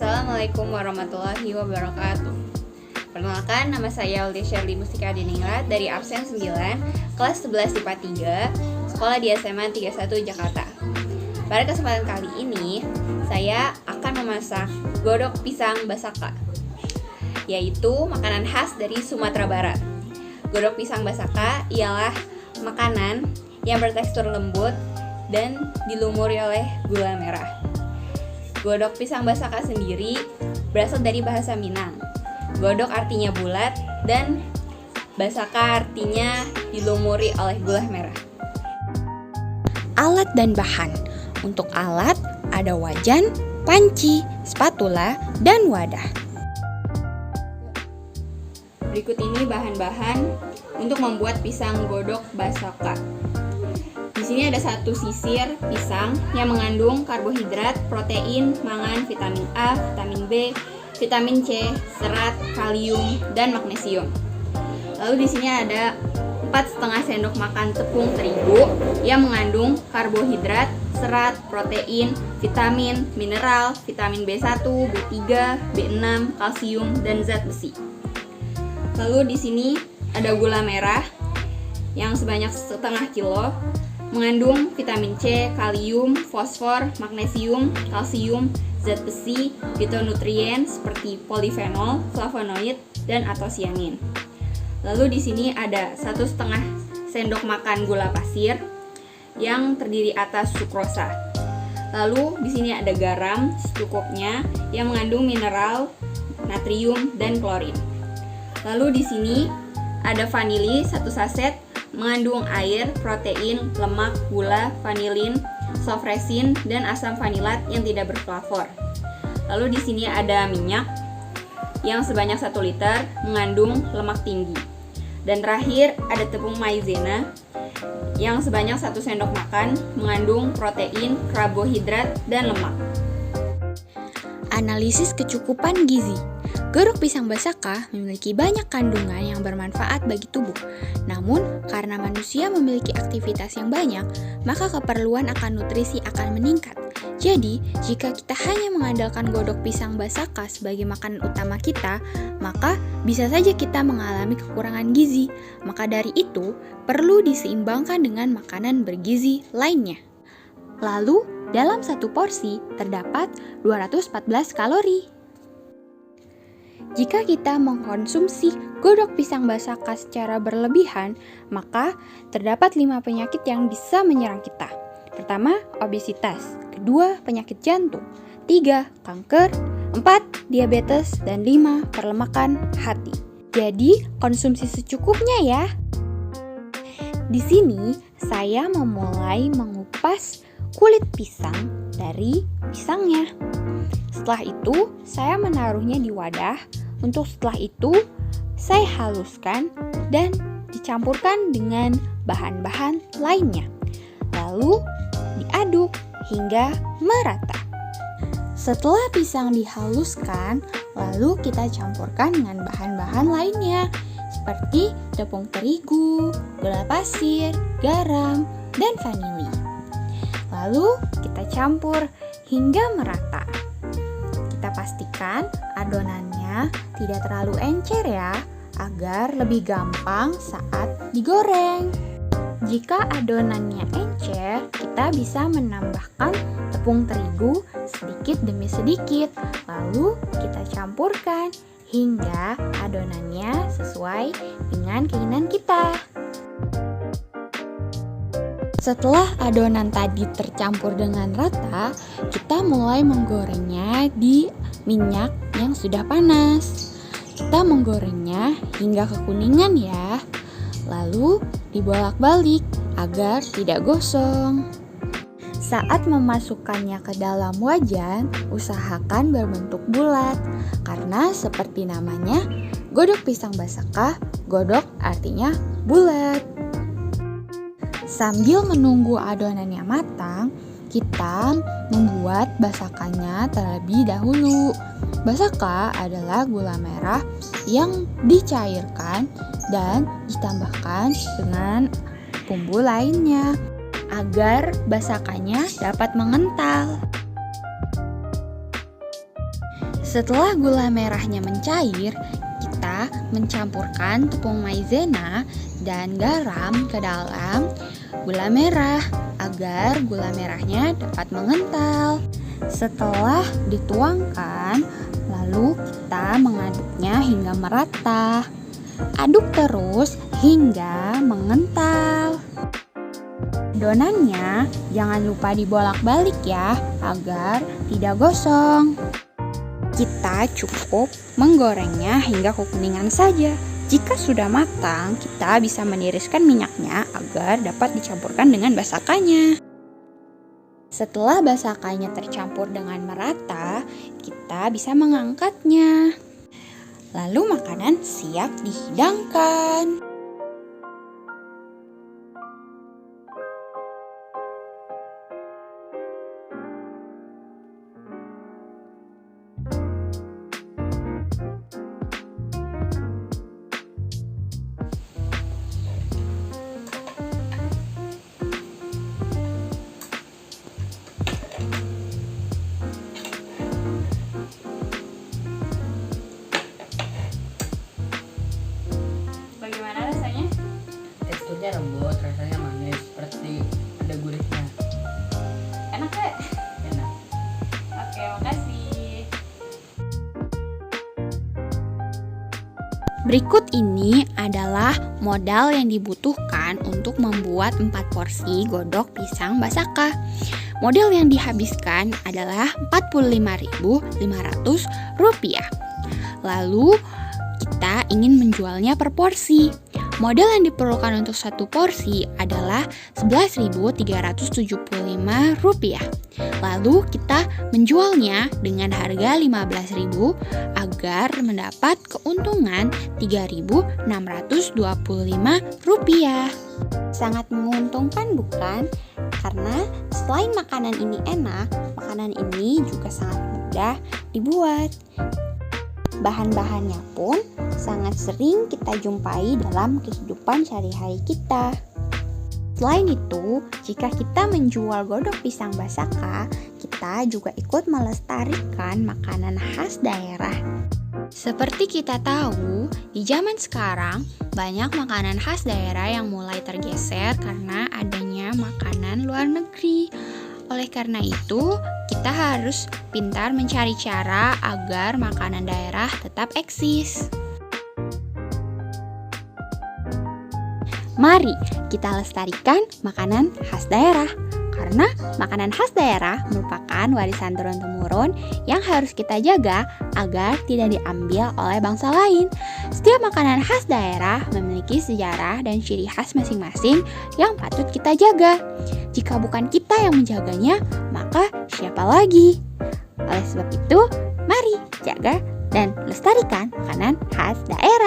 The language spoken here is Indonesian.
Assalamualaikum warahmatullahi wabarakatuh. Perkenalkan, nama saya Ulti Sherly Mustika Diningrat dari absen 9, kelas 11 IPA 3, sekolah di SMA 31 Jakarta. Pada kesempatan kali ini, saya akan memasak godok pisang basaka, yaitu makanan khas dari Sumatera Barat. Godok pisang basaka ialah makanan yang bertekstur lembut dan dilumuri oleh gula merah. Godok pisang basaka sendiri berasal dari bahasa Minang. Godok artinya bulat dan basaka artinya dilumuri oleh gula merah. Alat dan bahan. Untuk alat ada wajan, panci, spatula, dan wadah. Berikut ini bahan-bahan untuk membuat pisang godok basaka. Di sini ada 1 sisir pisang yang mengandung karbohidrat, protein, mangan, vitamin A, vitamin B, vitamin C, serat, kalium, dan magnesium. Lalu di sini ada 4,5 sendok makan tepung terigu yang mengandung karbohidrat, serat, protein, vitamin, mineral, vitamin B1, B3, B6, kalsium, dan zat besi. Lalu di sini ada gula merah yang sebanyak 0,5 kilo, mengandung vitamin C, kalium, fosfor, magnesium, kalsium, zat besi, fitonutrien seperti polifenol, flavonoid, dan antosianin. Lalu di sini ada 1,5 sendok makan gula pasir yang terdiri atas sukrosa. Lalu di sini ada garam secukupnya yang mengandung mineral, natrium, dan klorin. Lalu di sini ada vanili 1 saset mengandung air, protein, lemak, gula, vanilin, sofresin, dan asam vanilat yang tidak berflavor. Lalu di sini ada minyak yang sebanyak 1 liter mengandung lemak tinggi. Dan terakhir ada tepung maizena yang sebanyak 1 sendok makan mengandung protein, karbohidrat, dan lemak. Analisis kecukupan gizi. Godok pisang basaka memiliki banyak kandungan yang bermanfaat bagi tubuh. Namun, karena manusia memiliki aktivitas yang banyak, maka keperluan akan nutrisi akan meningkat. Jadi, jika kita hanya mengandalkan godok pisang basaka sebagai makanan utama kita, maka bisa saja kita mengalami kekurangan gizi. Maka dari itu, perlu diseimbangkan dengan makanan bergizi lainnya. Lalu, dalam 1 porsi terdapat 214 kalori. Jika kita mengkonsumsi godok pisang basaka secara berlebihan, maka terdapat 5 penyakit yang bisa menyerang kita. Pertama, obesitas. Kedua, penyakit jantung. 3, kanker. 4, diabetes. Dan 5, perlemakan hati. Jadi, konsumsi secukupnya ya. Di sini, saya memulai mengupas kulit pisang dari pisangnya. Setelah itu, saya menaruhnya di wadah. Untuk setelah itu, saya haluskan dan dicampurkan dengan bahan-bahan lainnya. Lalu, diaduk hingga merata. Setelah pisang dihaluskan, lalu kita campurkan dengan bahan-bahan lainnya seperti tepung terigu, gula pasir, garam, dan vanili. Lalu, kita campur hingga merata. Kita pastikan adonannya tidak terlalu encer ya, agar lebih gampang saat digoreng. Jika adonannya encer, kita bisa menambahkan tepung terigu sedikit demi sedikit, lalu kita campurkan hingga adonannya sesuai dengan keinginan kita. Setelah adonan tadi tercampur dengan rata, kita mulai menggorengnya di minyak yang sudah panas. Kita menggorengnya hingga kekuningan ya. Lalu dibolak-balik agar tidak gosong. Saat memasukkannya ke dalam wajan, usahakan berbentuk bulat. Karena seperti namanya, godok pisang basaka, godok artinya bulat. Sambil menunggu adonannya matang, kita membuat basakannya terlebih dahulu. Basaka adalah gula merah yang dicairkan dan ditambahkan dengan bumbu lainnya agar basakannya dapat mengental. Setelah gula merahnya mencair, kita mencampurkan tepung maizena dan garam ke dalam gula merah agar gula merahnya dapat mengental. Setelah dituangkan, lalu kita mengaduknya hingga merata. Aduk terus hingga mengental. Adonannya jangan lupa dibolak-balik ya, agar tidak gosong. Kita cukup menggorengnya hingga kekuningan saja. Jika sudah matang, kita bisa meniriskan minyaknya agar dapat dicampurkan dengan basakanya. Setelah basakanya tercampur dengan merata, kita bisa mengangkatnya. Lalu makanan siap dihidangkan. Bagaimana rasanya? Teksturnya lembut, rasanya manis, seperti ada gurihnya. Enak gak? Enak. Oke, makasih. Berikut ini adalah modal yang dibutuhkan untuk membuat 4 porsi godok pisang basaka. Modal yang dihabiskan adalah Rp45.500. Lalu kita ingin menjualnya per porsi. Modal yang diperlukan untuk satu porsi adalah Rp11.375. Lalu kita menjualnya dengan harga Rp15.000 agar mendapat keuntungan Rp3.625. Sangat menguntungkan bukan? Karena selain makanan ini enak, makanan ini juga sangat mudah dibuat. Bahan-bahannya pun sangat sering kita jumpai dalam kehidupan sehari-hari kita. Selain itu, jika kita menjual godok pisang basaka, kita juga ikut melestarikan makanan khas daerah. Seperti kita tahu, di zaman sekarang banyak makanan khas daerah yang mulai tergeser karena adanya makanan luar negeri. Oleh karena itu, kita harus pintar mencari cara agar makanan daerah tetap eksis. Mari kita lestarikan makanan khas daerah, karena makanan khas daerah merupakan warisan turun-temurun yang harus kita jaga agar tidak diambil oleh bangsa lain. Setiap makanan khas daerah memiliki sejarah dan ciri khas masing-masing yang patut kita jaga. Jika bukan kita yang menjaganya, maka siapa lagi? Oleh sebab itu, mari jaga dan lestarikan makanan khas daerah.